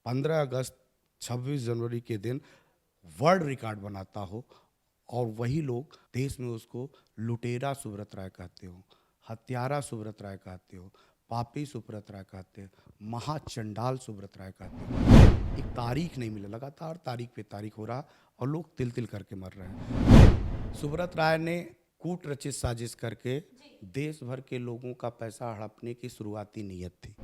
15 अगस्त 26 जनवरी के दिन world record बनाता हो और वही लोग देश में उसको लुटेरा सुब्रत राय कहते हो, हत्यारा सुब्रत राय कहते हो, पापी सुब्रत राय कहते हो, महाचंडाल सुब्रत राय कहते हो। एक तारीख नहीं मिला, लगातार तारीख पे तारीख हो रहा और लोग तिल तिल करके मर रहे हैं। सुब्रत राय ने कूट रचित साजिश करके देश भर के लोगों का पैसा हड़पने की शुरुआती नीयत थी।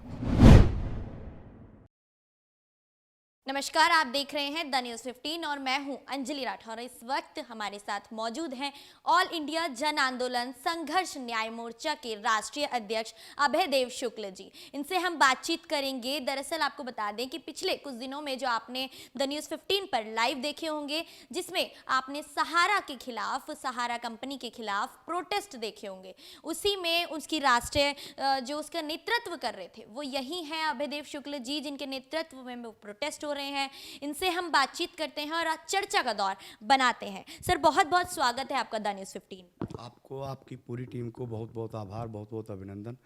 नमस्कार, आप देख रहे हैं द न्यूज़ 15 और मैं हूं अंजलि राठौर। इस वक्त हमारे साथ मौजूद हैं ऑल इंडिया जन आंदोलन संघर्ष न्याय मोर्चा के राष्ट्रीय अध्यक्ष अभयदेव शुक्ल जी। इनसे हम बातचीत करेंगे। दरअसल आपको बता दें कि पिछले कुछ दिनों में जो आपने द न्यूज़ 15 पर लाइव देखे होंगे, जिसमें आपने सहारा के खिलाफ, सहारा कंपनी के खिलाफ प्रोटेस्ट देखे होंगे, उसी में उसकी राष्ट्रीय जो उसका नेतृत्व कर रहे थे वो यही हैं अभयदेव शुक्ल जी, जिनके नेतृत्व में वो प्रोटेस्ट हो रहे हैं। इनसे हम बातचीत करते हैं और आज चर्चा का दौर बनाते हैं। सर, बहुत बहुत स्वागत है आपका द न्यूज़ 15। आपको, आपकी पूरी टीम को बहुत बहुत आभार, बहुत बहुत अभिनंदन।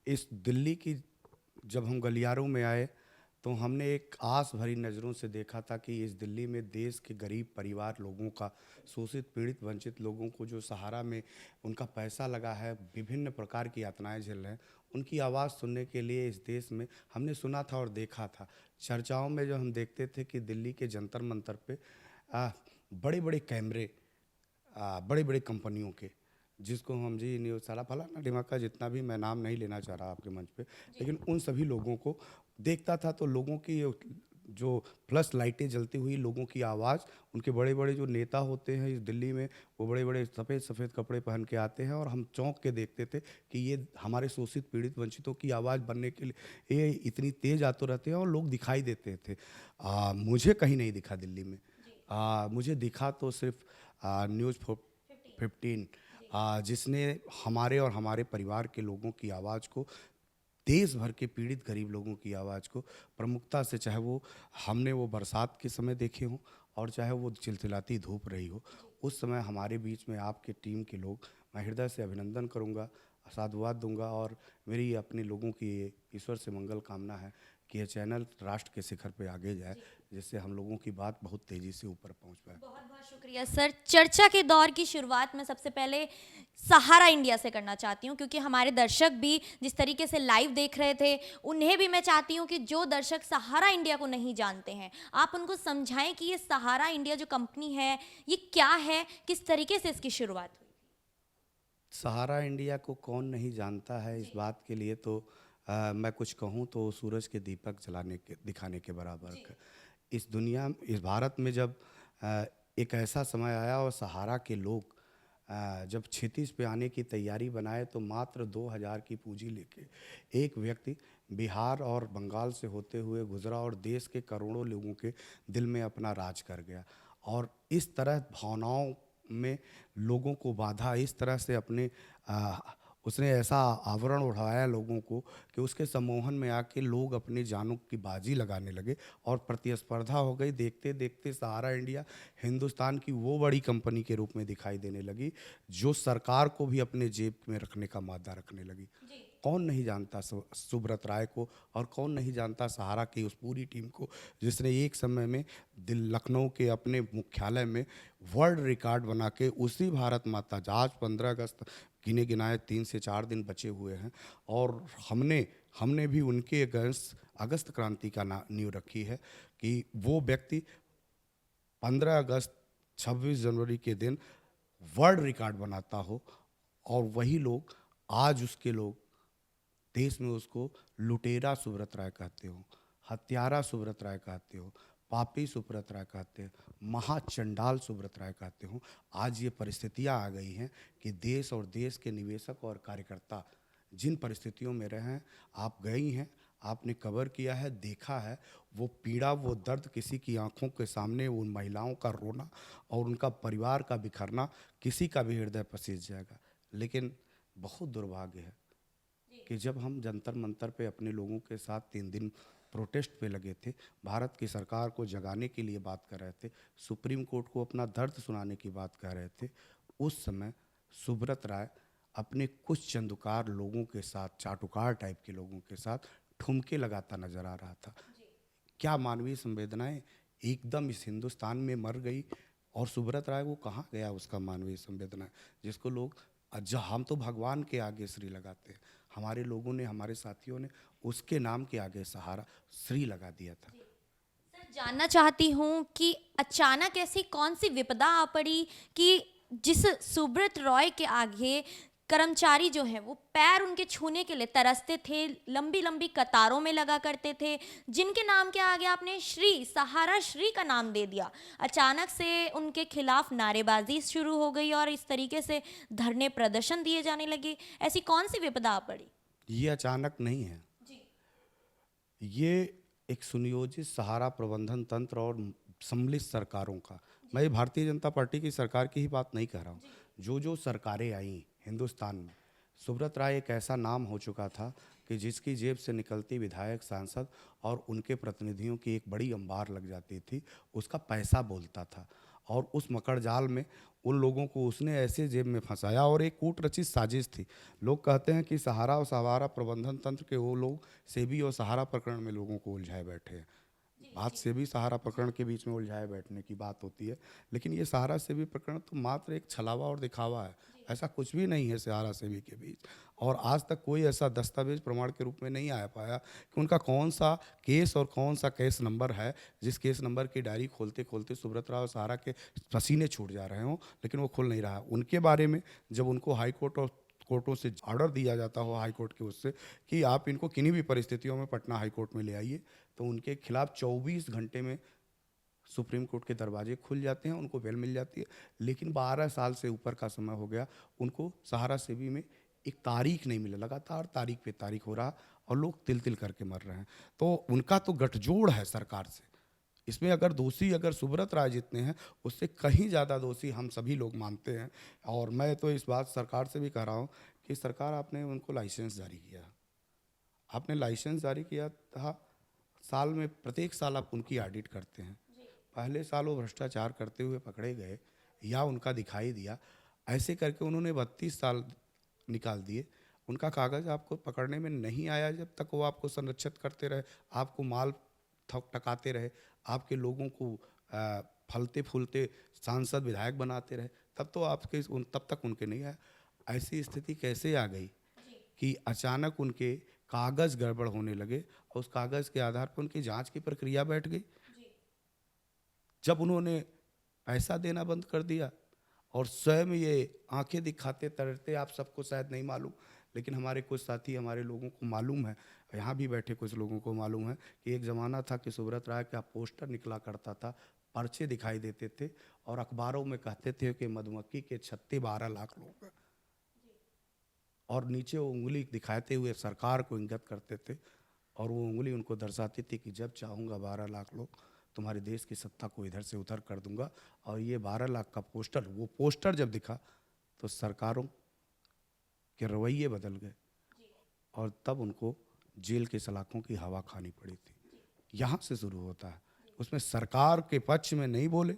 इस दिल्ली की जब हम गलियारों में आए तो हमने एक आस भरी नज़रों से देखा था कि इस दिल्ली में देश के गरीब परिवार लोगों का, शोषित पीड़ित वंचित लोगों को जो सहारा में उनका पैसा लगा है, विभिन्न प्रकार की यातनाएं झेल रहे हैं, उनकी आवाज़ सुनने के लिए इस देश में हमने सुना था और देखा था। चर्चाओं में जो हम देखते थे कि दिल्ली के जंतर मंतर पे बड़े बड़े कैमरे, बड़ी बड़ी कंपनियों के, जिसको हम जी न्यूज़ सारा फलाना ढिमाका, जितना भी, मैं नाम नहीं लेना चाह रहा आपके मंच पे, लेकिन उन सभी लोगों को देखता था तो लोगों की जो फ्लश लाइटें जलती हुई, लोगों की आवाज़, उनके बड़े बड़े जो नेता होते हैं इस दिल्ली में, वो बड़े बड़े सफ़ेद सफ़ेद कपड़े पहन के आते हैं और हम चौंक के देखते थे कि ये हमारे शोषित पीड़ित वंचितों की आवाज़ बनने के लिए ये इतनी तेज़ आते रहते हैं और लोग दिखाई देते थे। मुझे कहीं नहीं दिखा दिल्ली में। मुझे दिखा तो सिर्फ न्यूज़ 15, जिसने हमारे और हमारे परिवार के लोगों की आवाज़ को, देश भर के पीड़ित गरीब लोगों की आवाज़ को प्रमुखता से, चाहे वो हमने वो बरसात के समय देखे हों और चाहे वो चिलचिलाती धूप रही हो, उस समय हमारे बीच में आपके टीम के लोग, मैं हृदय से अभिनंदन करूंगा, साधुवाद दूंगा और मेरी अपने लोगों की ईश्वर से मंगल कामना है कि यह चैनल राष्ट्र के शिखर पे आगे जाए, जिससे हम लोगों की बात बहुत तेज़ी से ऊपर पहुंच पाए। बहुत बहुत शुक्रिया सर। चर्चा के दौर की शुरुआत में सबसे पहले सहारा इंडिया से करना चाहती हूँ, क्योंकि हमारे दर्शक भी जिस तरीके से लाइव देख रहे थे, उन्हें भी मैं चाहती हूँ कि जो दर्शक सहारा इंडिया को नहीं जानते हैं, आप उनको समझाएं कि ये सहारा इंडिया जो कंपनी है ये क्या है, किस तरीके से इसकी शुरुआत हुई। सहारा इंडिया को कौन नहीं जानता है, इस बात के लिए तो मैं कुछ कहूँ तो सूरज के दीपक जलाने के, दिखाने के बराबर है। इस दुनिया, इस भारत में जब एक ऐसा समय आया और सहारा के लोग जब क्षितिज पे आने की तैयारी बनाए, तो मात्र 2000 की पूंजी लेके एक व्यक्ति बिहार और बंगाल से होते हुए गुजरा और देश के करोड़ों लोगों के दिल में अपना राज कर गया। और इस तरह भावनाओं में लोगों को बांधा, इस तरह से अपने उसने ऐसा आवरण उठाया लोगों को कि उसके सम्मोहन में आके लोग अपनी जानों की बाजी लगाने लगे और प्रतिस्पर्धा हो गई। देखते देखते सहारा इंडिया हिंदुस्तान की वो बड़ी कंपनी के रूप में दिखाई देने लगी जो सरकार को भी अपने जेब में रखने का मादा रखने लगी। कौन नहीं जानता सुब्रत राय को, और कौन नहीं जानता सहारा की उस पूरी टीम को, जिसने एक समय में लखनऊ के अपने मुख्यालय में वर्ल्ड रिकॉर्ड बना के उसी भारत माता, आज 15 अगस्त गिने गिनाए 3 से 4 दिन बचे हुए हैं, और हमने भी उनके अगस्त क्रांति का नींव रखी है कि वो व्यक्ति 15 अगस्त 26 जनवरी के दिन वर्ल्ड रिकॉर्ड बनाता हो और वही लोग आज उसके लोग देश में उसको लुटेरा सुब्रत राय कहते हो, हत्यारा सुब्रत राय कहते हो, पापी सुब्रत राय कहते हो, महाचंडाल सुब्रत राय कहते हो। आज ये परिस्थितियां आ गई हैं कि देश और देश के निवेशक और कार्यकर्ता जिन परिस्थितियों में रहे हैं, आप गई हैं, आपने कवर किया है, देखा है, वो पीड़ा, वो दर्द, किसी की आंखों के सामने उन महिलाओं का रोना और उनका परिवार का बिखरना, किसी का भी हृदय पसीज जाएगा। लेकिन बहुत दुर्भाग्य है कि जब हम जंतर मंतर पे अपने लोगों के साथ 3 दिन प्रोटेस्ट पे लगे थे, भारत की सरकार को जगाने के लिए बात कर रहे थे, सुप्रीम कोर्ट को अपना दर्द सुनाने की बात कर रहे थे, उस समय सुब्रत राय अपने कुछ चंदुकार लोगों के साथ, चाटुकार टाइप के लोगों के साथ ठुमके लगाता नजर आ रहा था। क्या मानवीय संवेदनाएं एकदम इस हिंदुस्तान में मर गई। और सुब्रत राय वो कहाँ गया उसका मानवीय संवेदना, जिसको लोग हम तो भगवान के आगे श्री लगाते हैं, हमारे लोगों ने, हमारे साथियों ने उसके नाम के आगे सहारा श्री लगा दिया था। सर, जानना चाहती हूँ कि अचानक ऐसी कौन सी विपदा आ पड़ी कि जिस सुब्रत रॉय के आगे कर्मचारी जो हैं वो पैर उनके छूने के लिए तरसते थे, लंबी लंबी कतारों में लगा करते थे, जिनके नाम के आगे आपने श्री, सहारा श्री का नाम दे दिया। अचानक से उनके खिलाफ नारेबाजी शुरू हो गई और इस तरीके से धरने प्रदर्शन दिए जाने लगे। ऐसी कौन सी विपदा आ पड़ी? ये अचानक नहीं है, जी ये एक सुनियोजित सहारा प्रबंधन तंत्र और सम्मिलित सरकारों का, मैं ये भारतीय जनता पार्टी की सरकार की ही बात नहीं कह रहा हूँ, जो जो सरकारें आई हिंदुस्तान में, सुब्रत राय एक ऐसा नाम हो चुका था कि जिसकी जेब से निकलती विधायक, सांसद और उनके प्रतिनिधियों की एक बड़ी अंबार लग जाती थी, उसका पैसा बोलता था। और उस मकड़ जाल में उन लोगों को उसने ऐसे जेब में फंसाया, और एक कूट रचित साजिश थी। लोग कहते हैं कि सहारा और सहारा प्रबंधन तंत्र के वो लोग सेबी और सहारा प्रकरण में लोगों को उलझाए बैठे हैं। बात सेबी सहारा प्रकरण के बीच में उलझाए बैठने की बात होती है, लेकिन ये सहारा सेबी प्रकरण तो मात्र एक छलावा और दिखावा है। ऐसा कुछ भी नहीं है सहारा सेबी के बीच, और आज तक कोई ऐसा दस्तावेज प्रमाण के रूप में नहीं आ पाया कि उनका कौन सा केस और कौन सा केस नंबर है, जिस केस नंबर की डायरी खोलते खोलते सुब्रत राव और सहारा के पसीने छूट जा रहे हों, लेकिन वो खुल नहीं रहा। उनके बारे में जब उनको हाई कोर्ट और कोर्टों से ऑर्डर दिया जाता हो, हाई कोर्ट के उससे, कि आप इनको किन्हीं भी परिस्थितियों में पटना हाई कोर्ट में ले आइए, तो उनके खिलाफ 24 घंटे में सुप्रीम कोर्ट के दरवाजे खुल जाते हैं, उनको बेल मिल जाती है। लेकिन 12 साल से ऊपर का समय हो गया, उनको सहारा सेबी में एक तारीख नहीं मिला, लगातार तारीख पे तारीख हो रहा, और लोग तिल तिल करके मर रहे हैं। तो उनका तो गठजोड़ है सरकार से। इसमें अगर दोषी अगर सुब्रत राय जितने हैं, उससे कहीं ज़्यादा दोषी हम सभी लोग मानते हैं। और मैं तो इस बात सरकार से भी कह रहा हूँ कि सरकार, आपने उनको लाइसेंस जारी किया, आपने लाइसेंस जारी किया था, साल में प्रत्येक साल आप उनकी ऑडिट करते हैं। पहले साल वो भ्रष्टाचार करते हुए पकड़े गए या उनका दिखाई दिया, ऐसे करके उन्होंने 32 साल निकाल दिए। उनका कागज़ आपको पकड़ने में नहीं आया, जब तक वो आपको संरक्षित करते रहे, आपको माल टकाते रहे, आपके लोगों को फलते फूलते सांसद विधायक बनाते रहे, तब तक उनके नहीं आया। ऐसी स्थिति कैसे आ गई कि अचानक उनके कागज़ गड़बड़ होने लगे, और उस कागज़ के आधार पर उनकी जांच की प्रक्रिया बैठ गई। जब उन्होंने पैसा देना बंद कर दिया और स्वयं ये आंखें दिखाते तैरते, आप सबको शायद नहीं मालूम, लेकिन हमारे कुछ साथी, हमारे लोगों को मालूम है, यहाँ भी बैठे कुछ लोगों को मालूम है कि एक ज़माना था कि सुब्रत राय का पोस्टर निकला करता था, पर्चे दिखाई देते थे, और अखबारों में कहते थे कि मधुमक्खी के छत्ते 12 लाख लोग हैं, और नीचे वो उंगली दिखाते हुए सरकार को इंगित करते थे, और वो उंगली उनको दर्शाती थी कि जब चाहूँगा 12 लाख लोग, तुम्हारे देश की सत्ता को इधर से उधर कर दूंगा। और ये 12 लाख का पोस्टर, वो पोस्टर जब दिखा तो सरकारों के रवैये बदल गए, और तब उनको जेल के सलाखों की हवा खानी पड़ी थी। यहाँ से शुरू होता है, उसमें सरकार के पक्ष में नहीं बोले,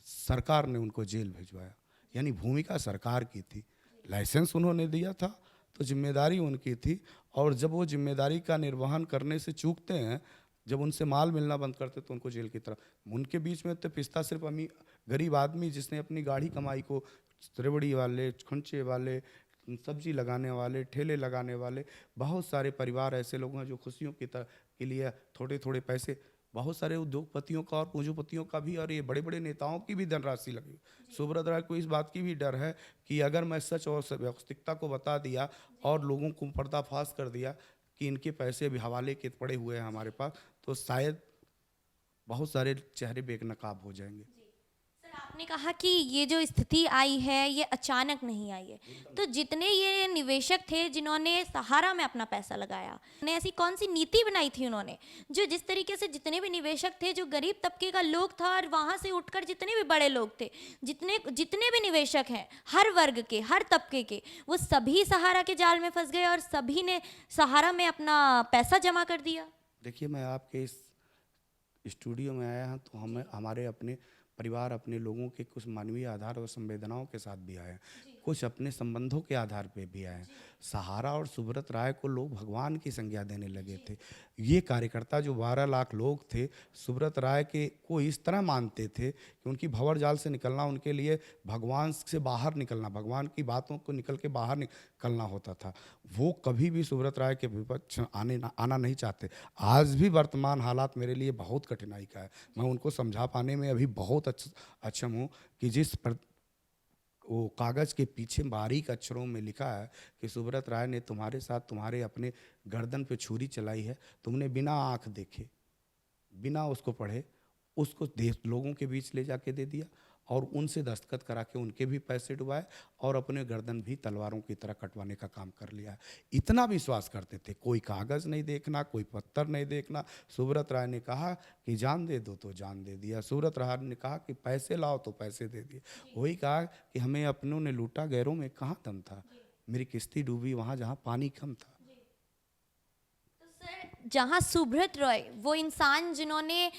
सरकार ने उनको जेल भिजवाया, यानी भूमिका सरकार की थी। लाइसेंस उन्होंने दिया था तो जिम्मेदारी उनकी थी, और जब वो जिम्मेदारी का निर्वहन करने से चूकते हैं, जब उनसे माल मिलना बंद करते तो उनको जेल की तरफ। उनके बीच में तो पिस्ता सिर्फ गरीब आदमी जिसने अपनी गाढ़ी कमाई को, त्रिवड़ी वाले, खुंचे वाले, सब्जी लगाने वाले, ठेले लगाने वाले, बहुत सारे परिवार ऐसे लोग हैं जो खुशियों के लिए थोड़े थोड़े पैसे, बहुत सारे उद्योगपतियों का और पूंजीपतियों का भी, और ये बड़े बड़े नेताओं की भी धनराशि लगी। सुब्रत राय को इस बात की भी डर है कि अगर मैं सच और व्यवस्थिकता को बता दिया और लोगों को पर्दाफाश कर दिया कि इनके पैसे भी हवाले के पड़े हुए हैं हमारे पास, तो शायद बहुत सारे चेहरे बेनकाब हो जाएंगे। सर, आपने कहा कि ये जो स्थिति आई है ये अचानक नहीं आई है, तो जितने ये निवेशक थे जिन्होंने सहारा में अपना पैसा लगाया, ने ऐसी कौन सी नीति बनाई थी उन्होंने, जो जिस तरीके से जितने भी निवेशक थे, जो गरीब तबके का लोग था, और वहाँ से उठकर जितने भी बड़े लोग थे, जितने जितने भी निवेशक हैं, हर वर्ग के, हर तबके के, वो सभी सहारा के जाल में फंस गए और सभी ने सहारा में अपना पैसा जमा कर दिया। देखिए, मैं आपके इस स्टूडियो में आया हूँ तो हमें हमारे अपने परिवार, अपने लोगों के कुछ मानवीय आधार और संवेदनाओं के साथ भी आए हैं। कुछ अपने संबंधों के आधार पे भी आए हैं। सहारा और सुब्रत राय को लोग भगवान की संज्ञा देने लगे थे। ये कार्यकर्ता जो 12 लाख लोग थे, सुब्रत राय के को इस तरह मानते थे कि उनकी भंवर जाल से निकलना उनके लिए भगवान से बाहर निकलना, भगवान की बातों को निकल के बाहर निकलना होता था। वो कभी भी सुब्रत राय के विपक्ष आना नहीं चाहते। आज भी वर्तमान हालात मेरे लिए बहुत कठिनाई का है। मैं उनको समझा पाने में अभी बहुत अक्षम हूँ कि वो कागज के पीछे बारीक अक्षरों में लिखा है कि सुब्रत राय ने तुम्हारे साथ तुम्हारे अपने गर्दन पे छुरी चलाई है, तुमने बिना आंख देखे, बिना उसको पढ़े, उसको देश लोगों के बीच ले जाके दे दिया और उनसे दस्तखत करा के उनके भी पैसे डुबाए और अपने गर्दन भी तलवारों की तरह कटवाने का काम कर लिया। इतना विश्वास करते थे, कोई कागज़ नहीं देखना, कोई पत्थर नहीं देखना। सुब्रत राय ने कहा कि जान दे दो तो जान दे दिया। सुब्रत राय ने कहा कि पैसे लाओ तो पैसे दे दिए। वही कहा कि हमें अपनों ने लूटा, गैरों में कहाँ दम था, मेरी किश्ती डूबी वहाँ जहाँ पानी कम था। जहाँ सुब्रत रॉय, वो इंसान जिन्होंने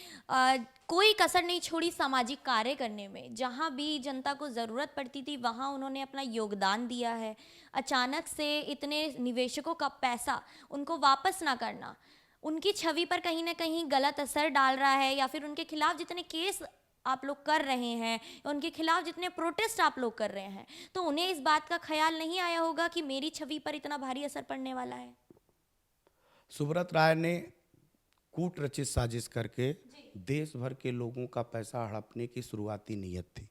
कोई कसर नहीं छोड़ी सामाजिक कार्य करने में, जहाँ भी जनता को ज़रूरत पड़ती थी वहाँ उन्होंने अपना योगदान दिया है। अचानक से इतने निवेशकों का पैसा उनको वापस ना करना उनकी छवि पर कहीं ना कहीं गलत असर डाल रहा है, या फिर उनके खिलाफ जितने केस आप लोग कर रहे हैं, उनके खिलाफ जितने प्रोटेस्ट आप लोग कर रहे हैं, तो उन्हें इस बात का ख्याल नहीं आया होगा कि मेरी छवि पर इतना भारी असर पड़ने वाला है। सुब्रत राय ने कूट रचित साजिश करके देश भर के लोगों का पैसा हड़पने की शुरुआती नीयत थी।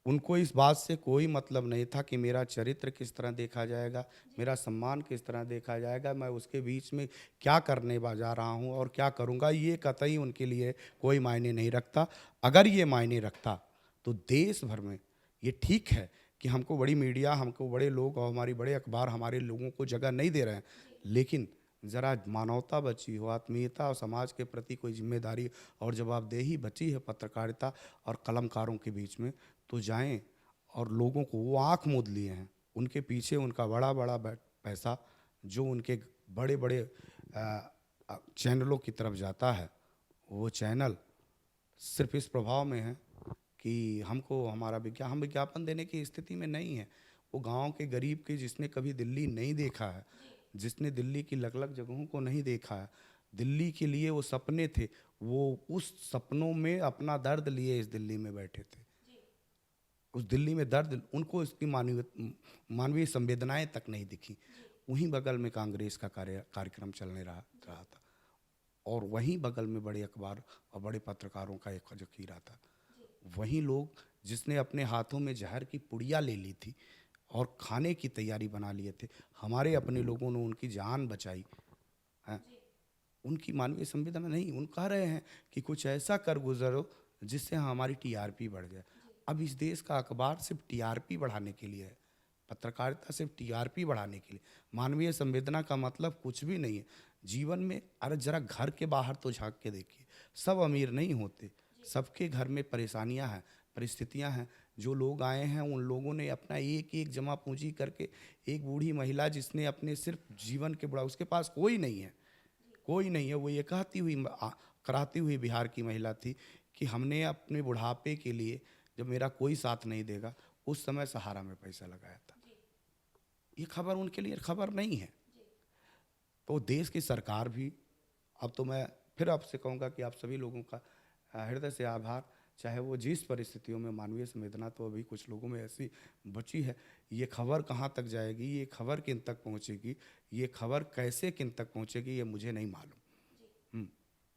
उनको इस बात से कोई मतलब नहीं था कि मेरा चरित्र किस तरह देखा जाएगा, मेरा सम्मान किस तरह देखा जाएगा, मैं उसके बीच में क्या करने जा रहा हूँ और क्या करूँगा, ये कतई उनके लिए कोई मायने नहीं रखता। अगर ये मायने रखता तो देश भर में ये ठीक है कि हमको बड़ी मीडिया, हमको बड़े लोग और हमारी बड़े अखबार हमारे लोगों को जगह नहीं दे रहे हैं, लेकिन ज़रा मानवता बची हो, आत्मीयता और समाज के प्रति कोई जिम्मेदारी और जवाबदेही बची है पत्रकारिता और कलमकारों के बीच में, तो जाएं और लोगों को, वो आँख मूंद लिए हैं, उनके पीछे उनका बड़ा बड़ा पैसा जो उनके बड़े बड़े चैनलों की तरफ जाता है, वो चैनल सिर्फ इस प्रभाव में है कि हमको हमारा हम विज्ञापन देने की स्थिति में नहीं है। वो गांव के गरीब के, जिसने कभी दिल्ली नहीं देखा है, जिसने दिल्ली की अलग अलग जगहों को नहीं देखा है, दिल्ली के लिए वो सपने थे, वो उस सपनों में अपना दर्द लिए इस दिल्ली में बैठे थे। उस दिल्ली में दर्द, उनको इसकी मानवीय संवेदनाएं तक नहीं दिखी। वहीं बगल में कांग्रेस का कार्यक्रम चलने रहा था और वहीं बगल में बड़े अखबार और बड़े पत्रकारों का एक जखीरा था। वहीं लोग जिसने अपने हाथों में जहर की पुड़िया ले ली थी और खाने की तैयारी बना लिए थे, हमारे अपने लोगों ने उनकी जान बचाई है। उनकी मानवीय संवेदना नहीं, उन कह रहे हैं कि कुछ ऐसा कर गुजरो जिससे हमारी टीआरपी बढ़ जाए। अब इस देश का अखबार सिर्फ टीआरपी बढ़ाने के लिए है, पत्रकारिता सिर्फ टीआरपी बढ़ाने के लिए। मानवीय संवेदना का मतलब कुछ भी नहीं है जीवन में। अरे जरा घर के बाहर तो झांक के देखिए, सब अमीर नहीं होते, सबके घर में परेशानियां हैं, परिस्थितियां हैं। जो लोग आए हैं उन लोगों ने अपना एक एक जमा पूंजी करके, एक बूढ़ी महिला जिसने अपने सिर्फ जीवन के बड़ा, उसके पास कोई नहीं है, कोई नहीं है, वो ये कराती हुई बिहार की महिला थी कि हमने अपने बुढ़ापे के लिए, जब मेरा कोई साथ नहीं देगा, उस समय सहारा में पैसा लगाया था। ये खबर उनके लिए खबर नहीं है। तो देश की सरकार भी, अब तो मैं फिर आपसे कहूँगा कि आप सभी लोगों का हृदय से आभार, चाहे वो जिस परिस्थितियों में, मानवीय संवेदना तो अभी कुछ लोगों में ऐसी बची है। ये खबर कहाँ तक जाएगी, ये खबर किन तक पहुँचेगी, ये खबर कैसे किन तक पहुँचेगी, ये मुझे नहीं मालूम।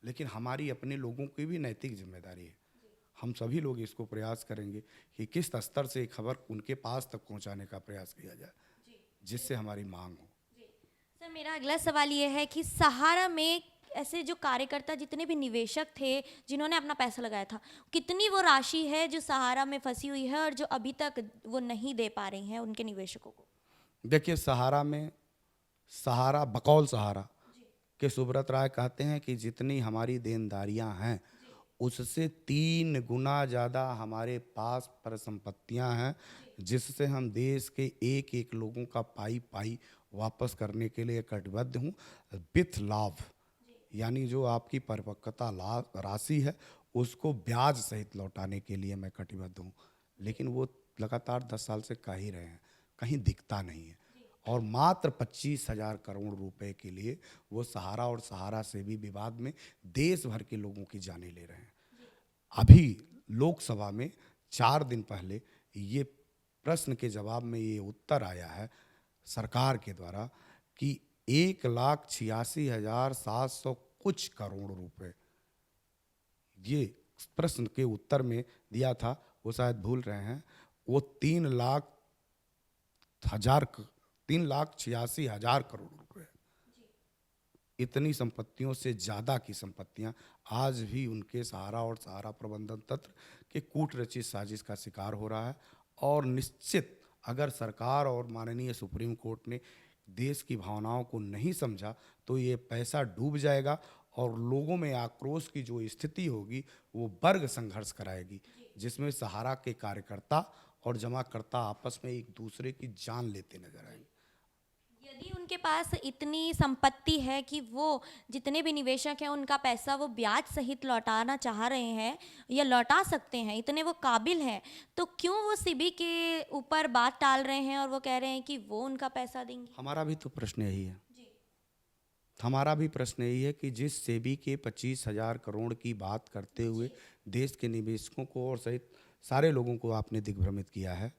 लेकिन हमारी अपने लोगों की भी नैतिक जिम्मेदारी है। हम सभी लोग इसको प्रयास करेंगे कि किस स्तर से खबर उनके पास तक पहुँचाने का प्रयास किया जाए, जिससे हमारी मांग हो। सर, मेरा अगला सवाल ये है कि सहारा में ऐसे जो कार्यकर्ता, जितने भी निवेशक थे जिन्होंने अपना पैसा लगाया था, कितनी वो राशि है जो सहारा में फंसी हुई है और जो अभी तक वो नहीं दे पा रही हैं उनके निवेशकों को? देखिए, सहारा में, सहारा बकौल सहारा के सुब्रत राय कहते हैं कि जितनी हमारी देनदारियां हैं उससे 3 गुना ज़्यादा हमारे पास परिसंपत्तियां हैं, जिससे हम देश के एक एक लोगों का पाई पाई वापस करने के लिए कटिबद्ध हूँ, विथ लाभ। यानी जो आपकी परिपक्वता राशि है उसको ब्याज सहित लौटाने के लिए मैं कटिबद्ध हूँ। लेकिन वो लगातार 10 साल से कह ही रहे हैं, कहीं दिखता नहीं है। और मात्र 25,000 करोड़ रुपए के लिए वो सहारा और सहारा से भी विवाद में देश भर के लोगों की जानें ले रहे हैं। अभी लोकसभा में 4 दिन पहले ये प्रश्न के जवाब में ये उत्तर आया है सरकार के द्वारा कि 1,86,700 कुछ करोड़ रुपए, ये प्रश्न के उत्तर में दिया था, वो शायद भूल रहे हैं, वो 3,86,000 करोड़ रुपए। इतनी संपत्तियों से ज़्यादा की संपत्तियां आज भी उनके सहारा और सहारा प्रबंधन तंत्र के कूट रचित साजिश का शिकार हो रहा है। और निश्चित अगर सरकार और माननीय सुप्रीम कोर्ट ने देश की भावनाओं को नहीं समझा तो ये पैसा डूब जाएगा और लोगों में आक्रोश की जो स्थिति होगी वो वर्ग संघर्ष कराएगी, जिसमें सहारा के कार्यकर्ता और जमाकर्ता आपस में एक दूसरे की जान लेते नजर आएंगे। यदि उनके पास इतनी संपत्ति है कि वो जितने भी निवेशक हैं उनका पैसा वो ब्याज सहित लौटाना चाह रहे हैं या लौटा सकते हैं, इतने वो काबिल हैं, तो क्यों वो सिबी के ऊपर बात टाल रहे हैं और वो कह रहे हैं कि वो उनका पैसा देंगे? हमारा भी तो प्रश्न यही है, हमारा भी प्रश्न यही है कि जिस सेबी के 25,000 करोड़ की बात करते हुए देश के निवेशकों को और सहित सारे लोगों को आपने दिग्भ्रमित किया है,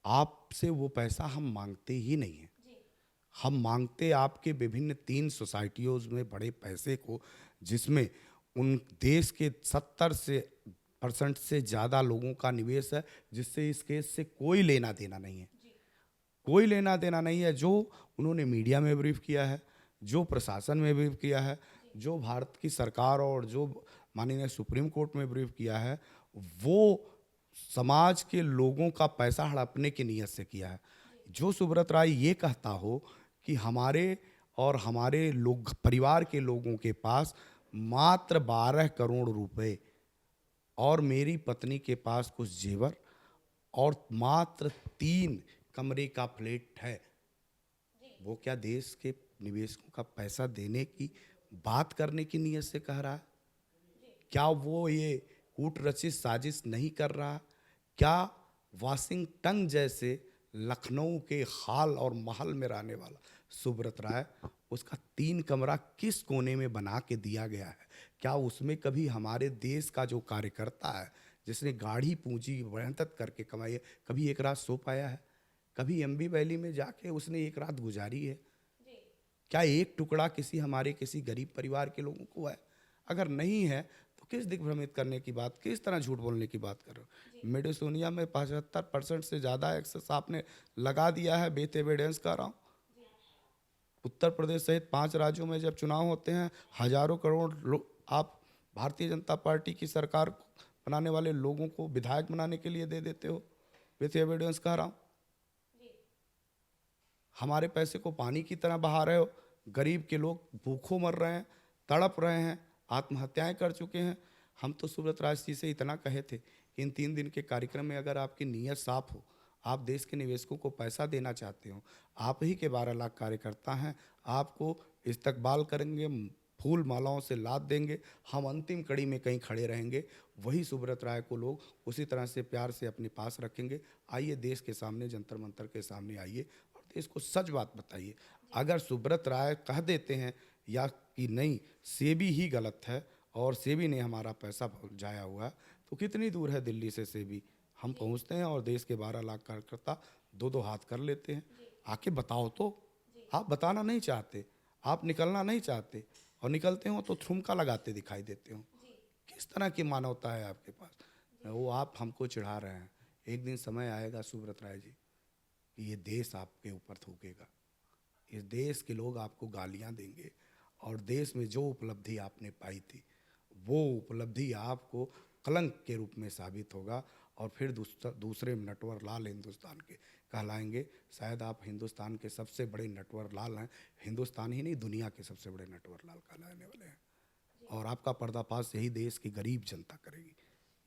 आपसे वो पैसा हम मांगते ही नहीं हैं। हम मांगते आपके विभिन्न 3 सोसाइटियों में बड़े पैसे को, जिसमें उन देश के 70% से ज़्यादा लोगों का निवेश है, जिससे इस केस से कोई लेना देना नहीं है, कोई लेना देना नहीं है। जो उन्होंने मीडिया में ब्रीफ किया है, जो प्रशासन में ब्रीफ किया है, जो भारत की सरकार और जो माननीय सुप्रीम कोर्ट में ब्रीफ किया है, वो समाज के लोगों का पैसा हड़पने की नीयत से किया है। जो सुब्रत राय ये कहता हो कि हमारे और हमारे लोग परिवार के लोगों के पास मात्र 12 करोड़ रुपए और मेरी पत्नी के पास कुछ जेवर और मात्र 3 कमरे का फ्लैट है, वो क्या देश के निवेशकों का पैसा देने की बात करने की नीयत से कह रहा है? क्या वो ये कूट रचित साजिश नहीं कर रहा? क्या वाशिंगटन जैसे लखनऊ के हाल और महल में रहने वाला सुब्रत राय, उसका 3 कमरा किस कोने में बना के दिया गया है? क्या उसमें कभी हमारे देश का जो कार्यकर्ता है, जिसने गाढ़ी पूंजी मेहनत करके कमाई है, कभी एक रात सो पाया है? कभी एमबी वैली में जाके उसने एक रात गुजारी है? क्या एक टुकड़ा किसी किसी गरीब परिवार के लोगों को है? अगर नहीं है तो किस दिग्भ्रमित करने की बात, किस तरह झूठ बोलने की बात कर रहे हो? मेडिसोनिया में 75% से ज़्यादा एक्सेस आपने लगा दिया है, बेथ एविडेंस कर रहा हूँ। उत्तर प्रदेश सहित 5 राज्यों में जब चुनाव होते हैं, हजारों करोड़ आप भारतीय जनता पार्टी की सरकार बनाने वाले लोगों को विधायक बनाने के लिए दे देते हो, विथ एविडेंस कह रहा हूँ। हमारे पैसे को पानी की तरह बहा रहे हो। गरीब के लोग भूखों मर रहे हैं, तड़प रहे हैं, आत्महत्याएं कर चुके हैं। हम तो सुब्रत राय जी से इतना कहे थे कि इन 3 दिन के कार्यक्रम में अगर आपकी नीयत साफ हो, आप देश के निवेशकों को पैसा देना चाहते हो, आप ही के 12 लाख कार्यकर्ता हैं, आपको इस्तकबाल करेंगे, फूल मालाओं से लाद देंगे, हम अंतिम कड़ी में कहीं खड़े रहेंगे। वही सुब्रत राय को लोग उसी तरह से प्यार से अपने पास रखेंगे। आइए देश के सामने, जंतर मंतर के सामने आइए और देश को सच बात बताइए। अगर सुब्रत राय कह देते हैं या कि नहीं सेबी ही गलत है और सेबी ने हमारा पैसा जाया हुआ है, तो कितनी दूर है दिल्ली से सेबी? हम पहुंचते हैं और देश के 12 लाख कार्यकर्ता 2-2 हाथ कर लेते हैं। आके बताओ तो। आप बताना नहीं चाहते, आप निकलना नहीं चाहते, और निकलते हो तो ठुमका लगाते दिखाई देते हो। किस तरह की मानवता है आपके पास? वो आप हमको चिढ़ा रहे हैं। एक दिन समय आएगा सुब्रत राय जी कि ये देश आपके ऊपर थूकेगा, इस देश के लोग आपको गालियां देंगे और देश में जो उपलब्धि आपने पाई थी वो उपलब्धि आपको कलंक के रूप में साबित होगा और फिर दूसरे नटवर लाल हिंदुस्तान के कहलाएंगे। शायद आप हिंदुस्तान के सबसे बड़े नटवर लाल हैं, हिंदुस्तान ही नहीं दुनिया के सबसे बड़े नटवर लाल कहलाने वाले हैं। और आपका पर्दाफाश यही देश की गरीब जनता करेगी।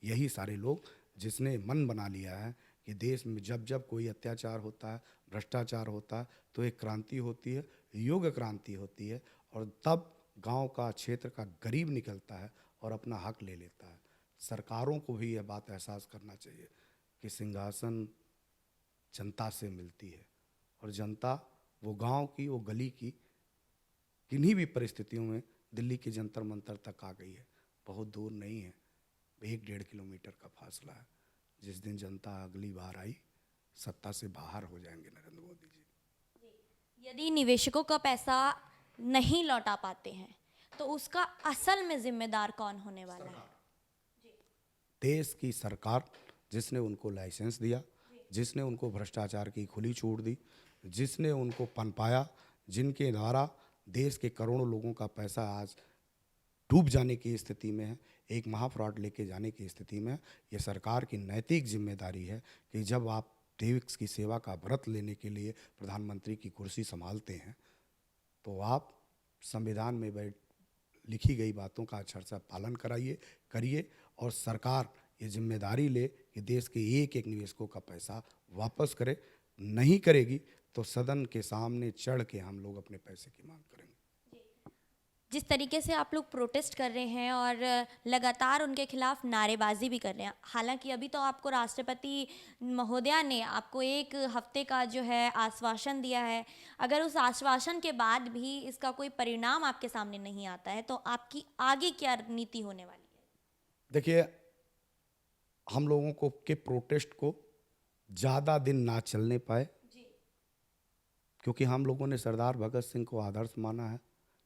यही सारे लोग जिसने मन बना लिया है कि देश में जब जब कोई अत्याचार होता है, भ्रष्टाचार होता है, तो एक क्रांति होती है, युग क्रांति होती है, और तब गांव का, क्षेत्र का गरीब निकलता है और अपना हक ले लेता है। सरकारों को भी यह बात एहसास करना चाहिए कि सिंहासन जनता से मिलती है, और जनता वो गांव की, वो गली की, किन्हीं भी परिस्थितियों में दिल्ली के जंतर मंतर तक आ गई है। बहुत दूर नहीं है, 1-1.5 किलोमीटर का फासला है। जिस दिन जनता अगली बार आई, सत्ता से बाहर हो जाएंगे नरेंद्र मोदी जी। यदि निवेशकों का पैसा नहीं लौटा पाते हैं तो उसका असल में जिम्मेदार कौन होने वाला है? देश की सरकार, जिसने उनको लाइसेंस दिया, जिसने उनको भ्रष्टाचार की खुली छूट दी, जिसने उनको पनपाया, जिनके द्वारा देश के करोड़ों लोगों का पैसा आज डूब जाने की स्थिति में है, एक महाफ्रॉड लेके जाने की स्थिति में है। ये सरकार की नैतिक जिम्मेदारी है कि जब आप देश की सेवा का व्रत लेने के लिए प्रधानमंत्री की कुर्सी संभालते हैं, तो आप संविधान में लिखी गई बातों का अक्षरशः पालन करिए, और सरकार ये जिम्मेदारी ले कि देश के एक एक निवेशकों का पैसा वापस करे। नहीं करेगी तो सदन के सामने चढ़ के हम लोग अपने पैसे की मांग करेंगे। जिस तरीके से आप लोग प्रोटेस्ट कर रहे हैं और लगातार उनके खिलाफ नारेबाजी भी कर रहे हैं, हालांकि अभी तो आपको राष्ट्रपति महोदया ने आपको 1 हफ्ते का जो है आश्वासन दिया है, अगर उस आश्वासन के बाद भी इसका कोई परिणाम आपके सामने नहीं आता है तो आपकी आगे क्या नीति होने वाली है? देखिए, हम लोगों को के प्रोटेस्ट को ज़्यादा दिन ना चलने पाए, क्योंकि हम लोगों ने सरदार भगत सिंह को आदर्श माना है,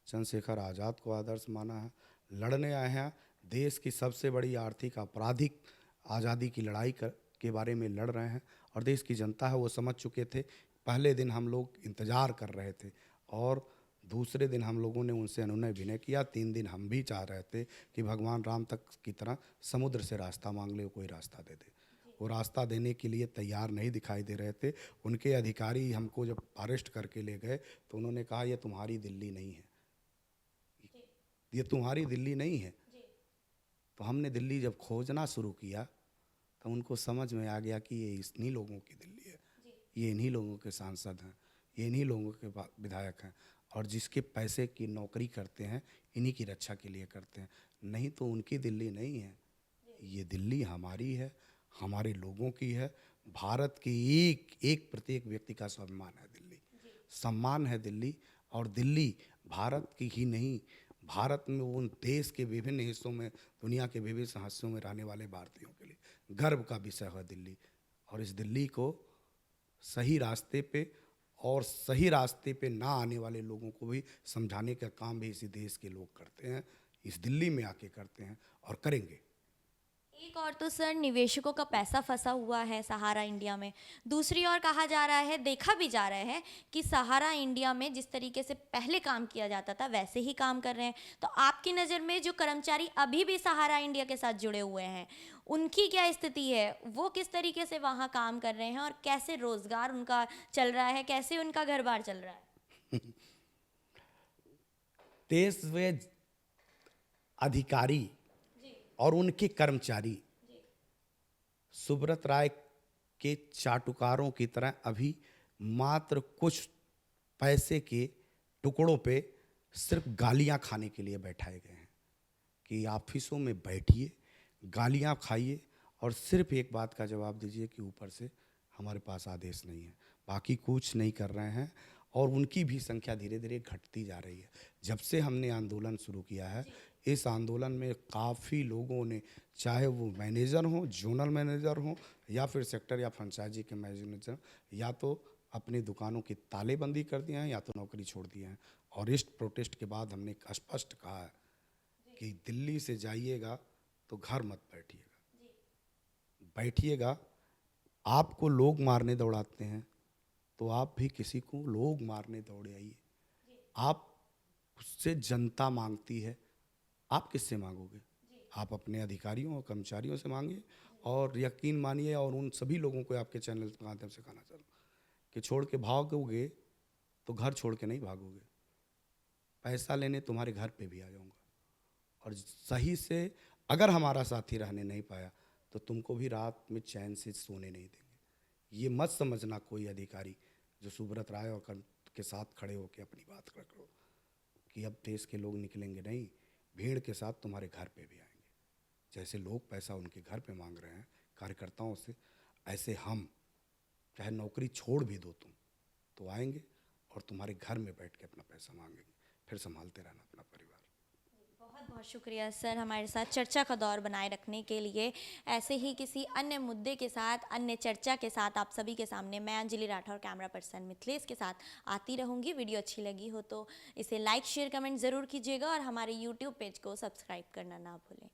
चंद्रशेखर आज़ाद को आदर्श माना है। लड़ने आए हैं, देश की सबसे बड़ी आर्थिक आपराधिक आज़ादी की लड़ाई के बारे में लड़ रहे हैं, और देश की जनता है वो समझ चुके थे। पहले दिन हम लोग इंतज़ार कर रहे थे, और दूसरे दिन हम लोगों ने उनसे अनुनय विनय किया। 3 दिन हम भी चाह रहे थे कि भगवान राम तक की तरह समुद्र से रास्ता मांग ले, कोई रास्ता दे दे। वो रास्ता देने के लिए तैयार नहीं दिखाई दे रहे थे। उनके अधिकारी हमको जब अरेस्ट करके ले गए तो उन्होंने कहा, ये तुम्हारी दिल्ली नहीं है, ये तुम्हारी दिल्ली नहीं है। तो हमने दिल्ली जब खोजना शुरू किया तो उनको समझ में आ गया कि ये इन्हीं लोगों की दिल्ली है, ये इन्हीं लोगों के सांसद हैं, ये इन्हीं लोगों के विधायक हैं, और जिसके पैसे की नौकरी करते हैं इन्हीं की रक्षा के लिए करते हैं। नहीं तो उनकी दिल्ली नहीं है, ये दिल्ली हमारी है, हमारे लोगों की है। भारत की एक एक प्रत्येक व्यक्ति का स्वाभिमान है दिल्ली, सम्मान है दिल्ली। और दिल्ली भारत की ही नहीं, भारत में उन देश के विभिन्न हिस्सों में, दुनिया के विभिन्न हिस्सों में रहने वाले भारतीयों के लिए गर्व का विषय है दिल्ली। और इस दिल्ली को सही रास्ते पे, और सही रास्ते पे ना आने वाले लोगों को भी समझाने का काम भी इसी देश के लोग करते हैं, इस दिल्ली में आके करते हैं और करेंगे। एक और तो सर निवेशकों का पैसा फंसा हुआ है सहारा इंडिया में, दूसरी ओर कहा जा रहा है, देखा भी जा रहा है कि सहारा इंडिया में जिस तरीके से पहले काम किया जाता था वैसे ही काम कर रहे हैं। तो आपकी नज़र में जो कर्मचारी अभी भी सहारा इंडिया के साथ जुड़े हुए हैं उनकी क्या स्थिति है, वो किस तरीके से वहाँ काम कर रहे हैं और कैसे रोजगार उनका चल रहा है, कैसे उनका घर बार चल रहा है? देश में अधिकारी और उनके कर्मचारी सुब्रत राय के चाटुकारों की तरह अभी मात्र कुछ पैसे के टुकड़ों पे सिर्फ गालियां खाने के लिए बैठाए गए हैं कि ऑफिसों में बैठिए, गालियां खाइए, और सिर्फ एक बात का जवाब दीजिए कि ऊपर से हमारे पास आदेश नहीं है। बाकी कुछ नहीं कर रहे हैं, और उनकी भी संख्या धीरे धीरे घटती जा रही है। जब से हमने आंदोलन शुरू किया है, इस आंदोलन में काफ़ी लोगों ने, चाहे वो मैनेजर हों, जोनल मैनेजर हों, या फिर सेक्टर या फ्रेंचाइजी के मैनेजर, या तो अपनी दुकानों की तालेबंदी कर दिए हैं या तो नौकरी छोड़ दिए हैं। और इस प्रोटेस्ट के बाद हमने स्पष्ट कहा है कि दिल्ली से जाइएगा तो घर मत बैठिएगा। आपको लोग मारने दौड़ाते हैं तो आप भी किसी को लोग मारने दौड़े आइए। आप उससे जनता मांगती है, आप किससे मांगोगे? आप अपने अधिकारियों और कर्मचारियों से मांगिए। और यकीन मानिए, और उन सभी लोगों को आपके चैनल के माध्यम से कहना चाहूँ कि छोड़ के भागोगे तो घर छोड़ के नहीं भागोगे, पैसा लेने तुम्हारे घर पे भी आ जाऊँगा। और सही से अगर हमारा साथी रहने नहीं पाया तो तुमको भी रात में चैन से सोने नहीं देंगे। ये मत समझना कोई अधिकारी जो सुब्रत राय और के साथ खड़े होकर अपनी बात रख लो कि अब देश के लोग निकलेंगे नहीं, भीड़ के साथ तुम्हारे घर पे भी आएंगे। जैसे लोग पैसा उनके घर पे मांग रहे हैं कार्यकर्ताओं से, ऐसे हम, चाहे नौकरी छोड़ भी दो तुम, तो आएंगे और तुम्हारे घर में बैठ के अपना पैसा मांगेंगे, फिर संभालते रहना अपना परिवार। बहुत बहुत शुक्रिया सर, हमारे साथ चर्चा का दौर बनाए रखने के लिए। ऐसे ही किसी अन्य मुद्दे के साथ, अन्य चर्चा के साथ आप सभी के सामने मैं अंजलि राठौर, कैमरा पर्सन मिथिलेश के साथ आती रहूँगी। वीडियो अच्छी लगी हो तो इसे लाइक शेयर कमेंट ज़रूर कीजिएगा और हमारे यूट्यूब पेज को सब्सक्राइब करना ना भूलें।